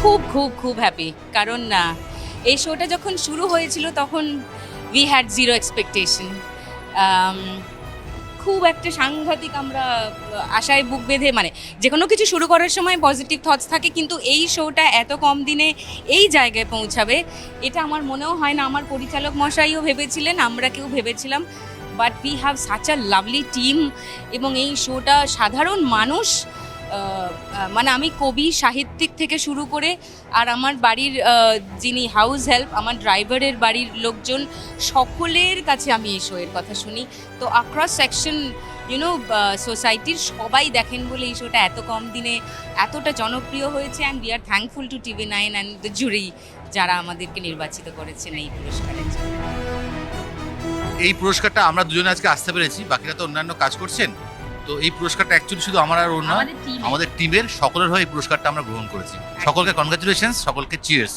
খুব খুব খুব হ্যাপি, কারণ এই শোটা যখন শুরু হয়েছিল তখন উই হ্যাড জিরো এক্সপেকটেশন। খুব একটা সাংঘাতিক আমরা আশায় বুক বেঁধে, মানে যে কোনো কিছু শুরু করার সময় পজিটিভ থটস থাকে, কিন্তু এই শোটা এত কম দিনে এই জায়গায় পৌঁছাবে এটা আমার মনেও হয় না। আমার পরিচালক মশাইও ভেবেছিলেন, আমরা কেউ ভেবেছিলাম, but we have such a lovely team. এবং এই শোটা সাধারণ মানুষ, মানে আমি কবি সাহিত্যিক থেকে শুরু করে আর আমার বাড়ির যিনি হাউস হেল্প, আমার ড্রাইভারের বাড়ির লোকজন, সকলের কাছে আমি এই শোয়ের কথা শুনি। তো অ্যাক্রস সেকশন সোসাইটির সবাই দেখেন বলে এই শোটা এত কম দিনে এতটা জনপ্রিয় হয়েছে। And we are thankful to TV9 and the jury, যারা আমাদেরকে নির্বাচিত করেছেন এই পুরস্কারের জন্য। এই পুরস্কারটা আমরা দুজনে আজকে আসতে পেরেছি, বাকিরা তো অন্যান্য কাজ করছেন। তো এই পুরস্কারটা অ্যাকচুয়ালি শুধু আমার আর ওর না, আমাদের team-এর। আমাদের টিমের সকলের হয়ে এই পুরস্কারটা আমরা গ্রহণ করেছি। সকলকে কনগ্রাচুলেশনস, সকলকে চিয়ার্স।